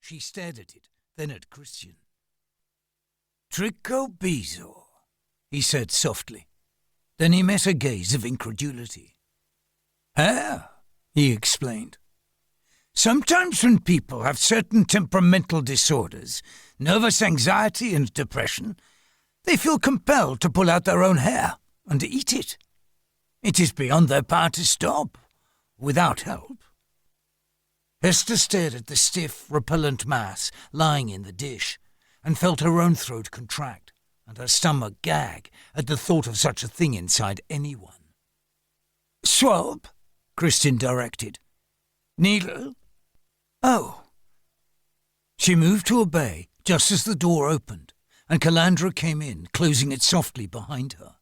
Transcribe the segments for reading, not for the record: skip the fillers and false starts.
She stared at it, then at Kristian. "Tricobezo," he said softly. Then he met a gaze of incredulity. "Hair," he explained. "Sometimes when people have certain temperamental disorders, nervous anxiety and depression, they feel compelled to pull out their own hair and eat it. It is beyond their power to stop, without help." Hester stared at the stiff, repellent mass lying in the dish and felt her own throat contract and her stomach gag at the thought of such a thing inside anyone. "Swab," Kristian directed. "Needle." "Oh." She moved to obey just as the door opened and Calandra came in, closing it softly behind her.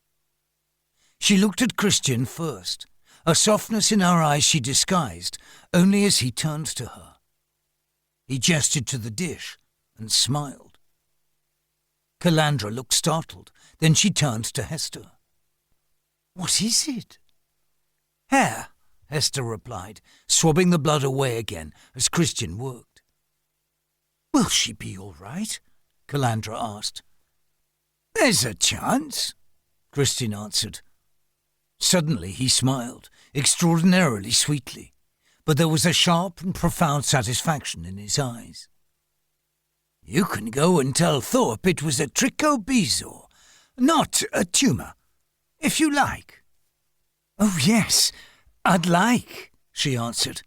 She looked at Kristian first, a softness in her eyes she disguised only as he turned to her. He gestured to the dish and smiled. Calandra looked startled, then she turned to Hester. "What is it?" "Hair," Hester replied, swabbing the blood away again as Kristian worked. "Will she be all right?" Calandra asked. "There's a chance," Kristian answered. Suddenly he smiled, extraordinarily sweetly, but there was a sharp and profound satisfaction in his eyes. "You can go and tell Thorpe it was a tricobezo, not a tumour, if you like." "Oh, yes, I'd like," she answered,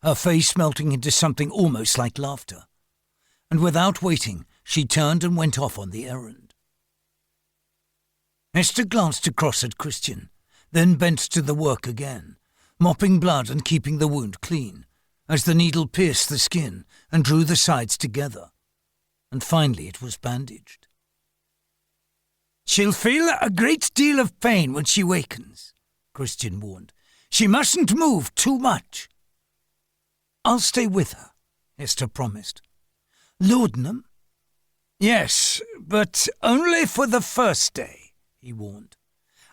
her face melting into something almost like laughter. And without waiting, she turned and went off on the errand. Hester glanced across at Kristian, then bent to the work again, mopping blood and keeping the wound clean, as the needle pierced the skin and drew the sides together. And finally it was bandaged. "She'll feel a great deal of pain when she wakens," Kristian warned. "She mustn't move too much." "I'll stay with her," Hester promised. "Laudanum?" "Yes, but only for the first day," he warned.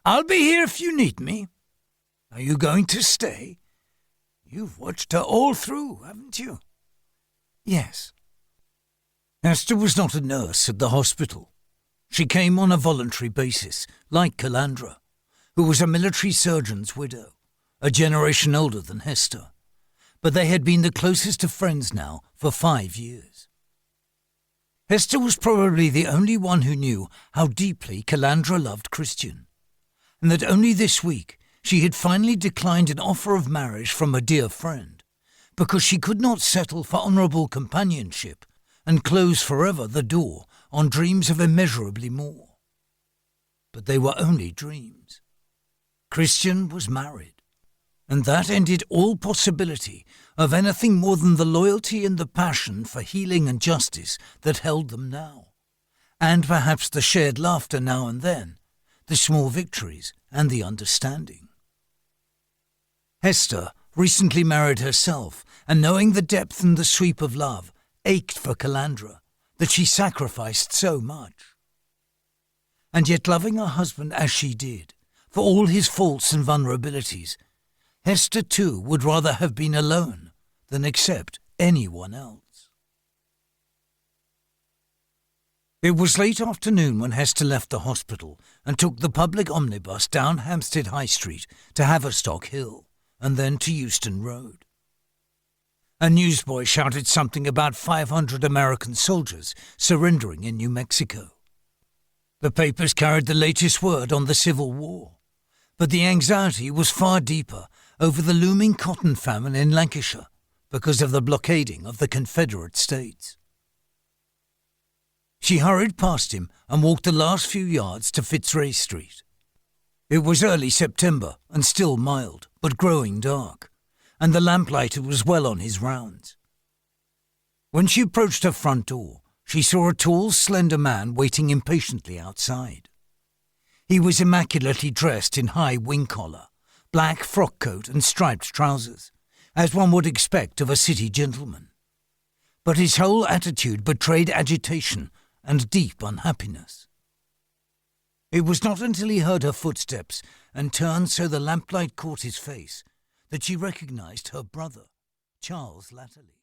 "I'll be here if you need me. Are you going to stay? You've watched her all through, haven't you?" "Yes." Hester was not a nurse at the hospital. She came on a voluntary basis, like Calandra, who was a military surgeon's widow, a generation older than Hester, but they had been the closest of friends now for 5 years. Hester was probably the only one who knew how deeply Calandra loved Kristian, and that only this week she had finally declined an offer of marriage from a dear friend, because she could not settle for honourable companionship and close forever the door on dreams of immeasurably more. But they were only dreams. Kristian was married, and that ended all possibility of anything more than the loyalty and the passion for healing and justice that held them now, and perhaps the shared laughter now and then, the small victories and the understanding. Hester recently married herself, and knowing the depth and the sweep of love, ached for Calandra, that she sacrificed so much. And yet loving her husband as she did, for all his faults and vulnerabilities, Hester too would rather have been alone than accept anyone else. It was late afternoon when Hester left the hospital and took the public omnibus down Hampstead High Street to Haverstock Hill and then to Euston Road. A newsboy shouted something about 500 American soldiers surrendering in New Mexico. The papers carried the latest word on the Civil War, but the anxiety was far deeper over the looming cotton famine in Lancashire because of the blockading of the Confederate States. She hurried past him and walked the last few yards to Fitzroy Street. It was early September and still mild, but growing dark, and the lamplighter was well on his rounds. When she approached her front door, she saw a tall, slender man waiting impatiently outside. He was immaculately dressed in high wing collar, black frock coat and striped trousers, as one would expect of a city gentleman. But his whole attitude betrayed agitation and deep unhappiness. It was not until he heard her footsteps and turned so the lamplight caught his face that she recognized her brother, Charles Latterly.